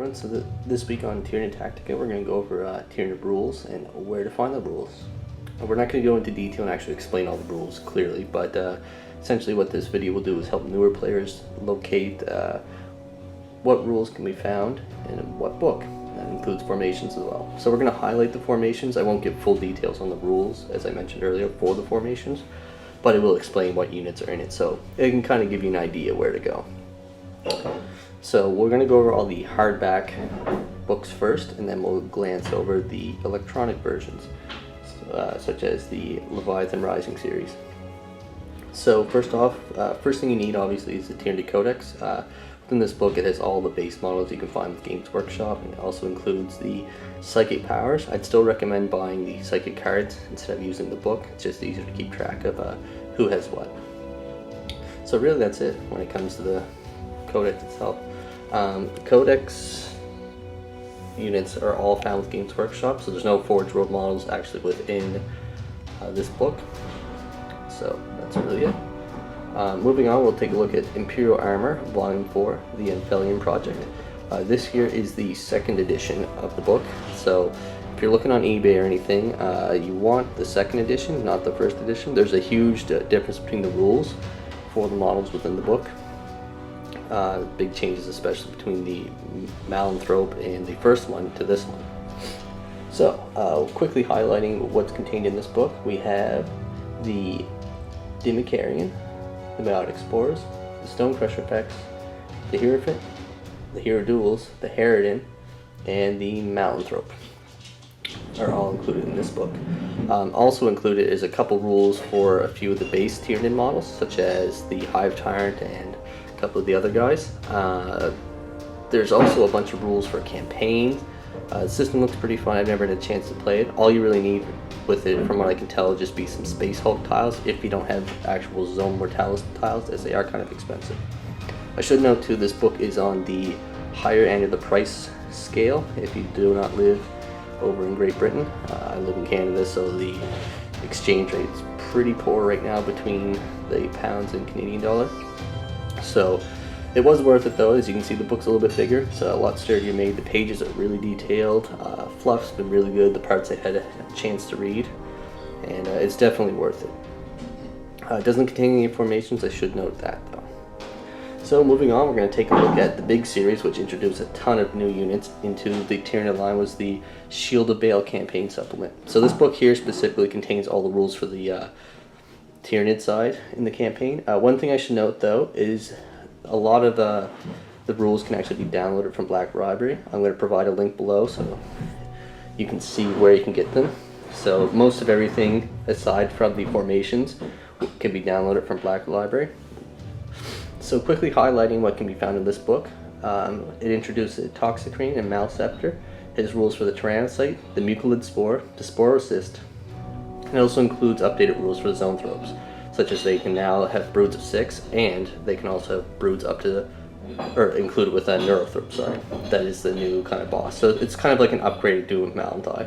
everyone, so this week on Tyranid Tactica we're going to go over Tyranid rules and where to find the rules. We're not going to go into detail and actually explain all the rules clearly, but essentially what this video will do is help newer players locate what rules can be found in what book. That includes formations as well. So we're going to highlight the formations. I won't give full details on the rules, as I mentioned earlier, for the formations, but it will explain what units are in it, so it can kind of give you an idea where to go. So we're going to go over all the hardback books first, and then we'll glance over the electronic versions, such as the Leviathan Rising series. So first off, first thing you need obviously is the Tyranid Codex. Within this book it has all the base models you can find with Games Workshop, and it also includes the psychic powers. I'd still recommend buying the psychic cards instead of using the book. It's just easier to keep track of who has what. So really that's it when it comes to the Codex itself. Codex units are all found with Games Workshop, so there's no Forge World models actually within this book. So that's really it. Moving on, we'll take a look at Imperial Armor, Volume 4, the Amphellion Project. This here is the second edition of the book, so if you're looking on eBay or anything, you want the second edition, not the first edition. There's a huge difference between the rules for the models within the book. Big changes, especially between the Malanthrope and the first one to this one. So, quickly highlighting what's contained in this book, we have the Dimicarian, the Melodic Spores, the Stonecrusher effects, the Hierophant, the Hieroduals, the Harridan, and the Malanthrope are all included in this book. Also included is a couple rules for a few of the base Tyranid models, such as the Hive Tyrant and a couple of the other guys. There's also a bunch of rules for campaigns. The system looks pretty fun. I've never had a chance to play it. All you really need with it, from what I can tell, will just be some Space Hulk tiles if you don't have actual Zone Mortalis tiles, as they are kind of expensive. I should note too, this book is on the higher end of the price scale if you do not live over in Great Britain. I live in Canada, so the exchange rate is pretty poor right now between the pounds and Canadian dollar. So it was worth it though. As you can see, the book's a little bit bigger, it's a lot sturdier made. The pages are really detailed. Fluff's been really good, the parts I had a chance to read, and it's definitely worth it. It doesn't contain any formations, I should note that though. So moving on, we're going to take a look at the big series, which introduced a ton of new units into the Tyranid line, was the Shield of Baal campaign supplement. So this book here specifically contains all the rules for the Tyranid side in the campaign. One thing I should note though is a lot of the rules can actually be downloaded from Black Library. I'm going to provide a link below so you can see where you can get them. So most of everything aside from the formations can be downloaded from Black Library. So quickly highlighting what can be found in this book, it introduces Toxicrene and Malceptor, his rules for the Tyrannocyte, the Mucilid Spore, the Sporocyst, and it also includes updated rules for the Zoanthropes, such as they can now have broods of 6, and they can also have broods up to, or included with a Neurothrope, sorry. That is the new kind of boss. So it's kind of like an upgraded Doom of Malanthai.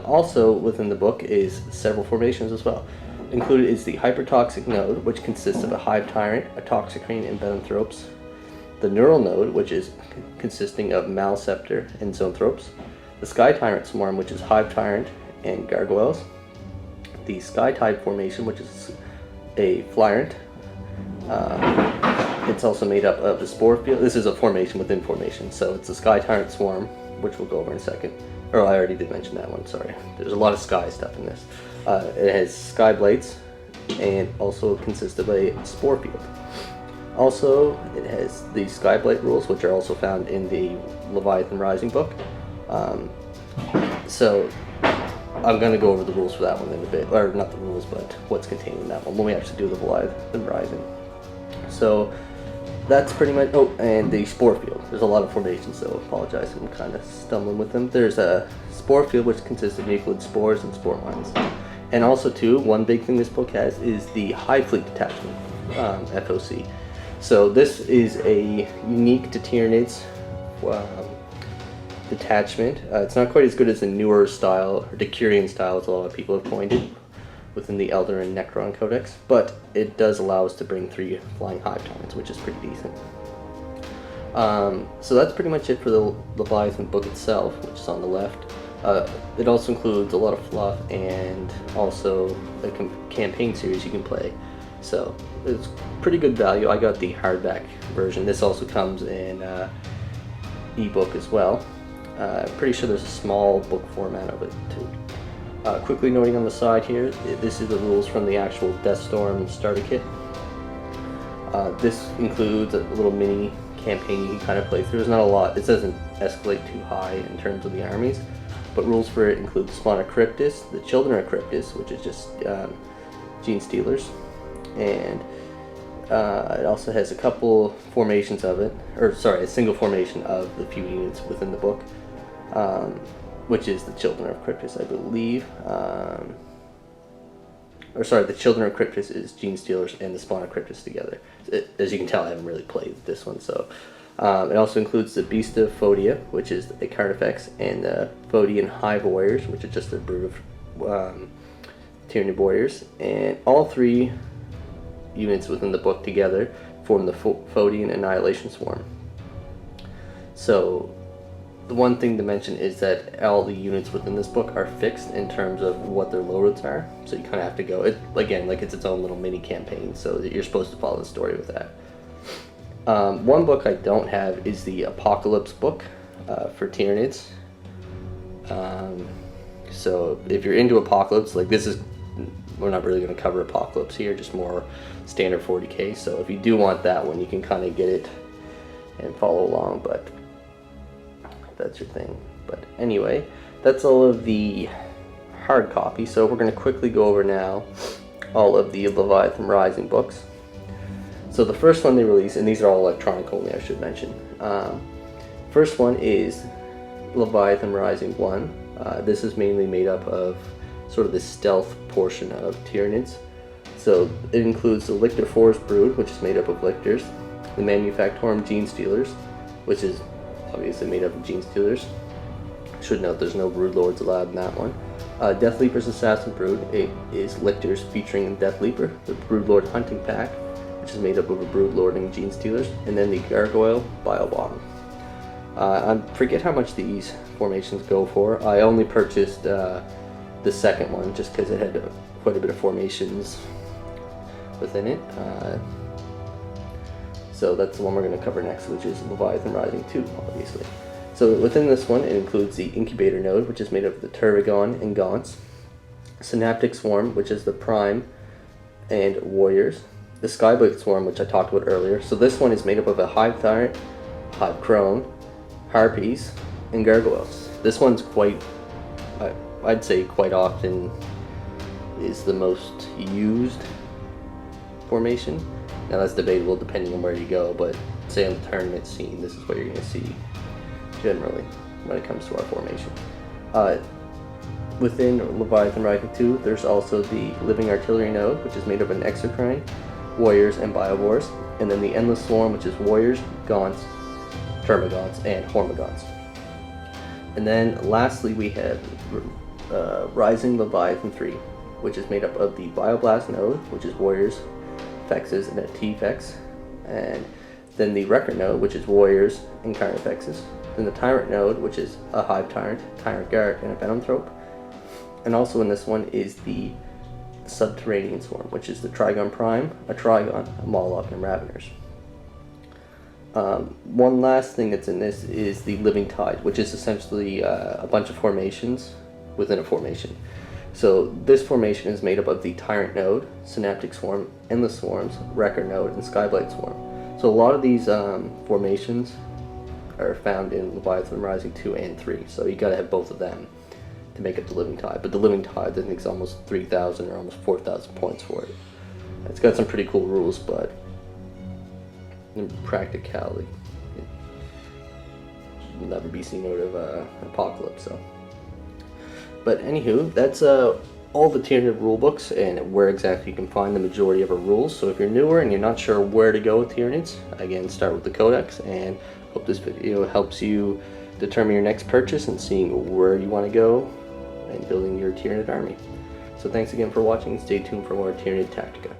Also within the book is several formations as well. Included is the Hypertoxic Node, which consists of a Hive Tyrant, a Toxicrene, and Benanthropes. The Neural Node, which is consisting of Malceptor and Zoanthropes. The Sky Tyrant Swarm, which is Hive Tyrant and Gargoyles. The Sky Tide Formation, which is a Flyant. It's also made up of the Spore Field. This is a formation within formation, so it's the Sky Tyrant Swarm, which we'll go over in a second. Or I already did mention that one, sorry. There's a lot of Sky stuff in this. It has Sky Blades and also consists of a Spore Field. Also, it has the Sky Blade rules, which are also found in the Leviathan Rising book. So I'm going to go over the rules for that one in a bit, or not the rules, but what's contained in that one when we actually do the Leviathan Rising. So that's pretty much, oh, and the Spore Field. There's a lot of formations, so I apologize, I'm kind of stumbling with them. There's a Spore Field, which consists of Mucilid Spores and Spore Mines. And also too, one big thing this book has is the Hive Fleet Detachment, FOC. So this is a unique to Tyranids detachment. It's not quite as good as the newer style, or Decurion style, as a lot of people have coined it, within the Elder and Necron Codex, but it does allow us to bring 3 Flying Hive Tyrants, which is pretty decent. So that's pretty much it for the Leviathan book itself, which is on the left. It also includes a lot of fluff and also a campaign series you can play. So it's pretty good value. I got the hardback version. This also comes in ebook as well. Pretty sure there's a small book format of it too. Quickly noting on the side here, this is the rules from the actual Deathstorm starter kit. This includes a little mini campaign you can kind of play through. There's not a lot. It doesn't escalate too high in terms of the armies, but rules for it include the Spawn of Cryptus, the Children of Cryptus, which is just Gene Stealers, and it also has a couple formations of it, or sorry, a single formation of the few units within the book, which is the Children of Cryptus, I believe. Or sorry, the Children of Cryptus is Gene Stealers and the Spawn of Cryptus together. As you can tell, I haven't really played this one, so. It also includes the Beast of Phodia, which is the card effects, and the Phodian Hive Warriors, which is just a brood of Tyranid warriors. And all three units within the book together form the Phodian Annihilation Swarm. So the one thing to mention is that all the units within this book are fixed in terms of what their loadouts are. So you kind of have to go, again, like it's its own little mini campaign, so you're supposed to follow the story with that. One book I don't have is the Apocalypse book for Tyranids. So if you're into Apocalypse, like this is, we're not really going to cover Apocalypse here, just more standard 40k. So if you do want that one, you can kind of get it and follow along, but that's your thing. But anyway, that's all of the hard copy. So we're going to quickly go over now all of the Leviathan Rising books. So the first one they released, and these are all electronic only, I should mention. First one is Leviathan Rising 1. This is mainly made up of sort of the stealth portion of Tyranids. So it includes the Lictor Forest Brood, which is made up of Lictors, the Manufactorum Gene Stealers, which is obviously made up of Gene Stealers. Should note there's no Brood Lords allowed in that one. Death Leaper's Assassin Brood, it is Lictors featuring Death Leaper, the Brood Lord Hunting Pack, which is made up of a Brood Lord and Gene Stealers, and then the Gargoyle Biobomb. I forget how much these formations go for. I only purchased the second one just because it had quite a bit of formations within it. So that's the one we're going to cover next, which is Leviathan Rising 2, obviously. So within this one, it includes the Incubator Node, which is made up of the Turrigon and Gaunts, Synaptic Swarm, which is the Prime and Warriors, the Skyblade Swarm, which I talked about earlier. So this one is made up of a Hive Tyrant, Hive Crone, Harpies, and Gargoyles. This one's quite, I'd say quite often is the most used formation. Now that's debatable depending on where you go, but say on the tournament scene, this is what you're going to see generally when it comes to our formation. Within Leviathan Rising 2, there's also the Living Artillery Node, which is made up of an Exocrine, Warriors, and Biowars, and then the Endless Swarm, which is Warriors, Gaunts, Termagants, and Hormagaunts. And then lastly we have Rising Leviathan 3, which is made up of the Bioblast Node, which is Warriors, Fexes, and a T-Fex, and then the Record Node, which is Warriors and Carnifexes, then the Tyrant Node, which is a Hive Tyrant, Tyrant Guard, and a Venomthrope, and also in this one is the Subterranean Swarm, which is the Trigon Prime, a Trigon, a Moloch, and Raveners. One last thing that's in this is the Living Tide, which is essentially a bunch of formations within a formation. So this formation is made up of the Tyrant Node, Synaptic Swarm, Endless Swarms, Record Node, and Skyblade Swarm. So a lot of these formations are found in Leviathan Rising 2 and 3, so you gotta have both of them to make up the Living Tide. But the Living Tide, I think, is almost 3,000 or almost 4,000 points for it. It's got some pretty cool rules, but in practicality, it will never be seen out of Apocalypse. So. But anywho, that's all the Tyranid rulebooks and where exactly you can find the majority of our rules. So if you're newer and you're not sure where to go with Tyranids, again, start with the Codex, and hope this video helps you determine your next purchase and seeing where you want to go and building your Tyranid army. So thanks again for watching, and stay tuned for more Tyranid Tactica.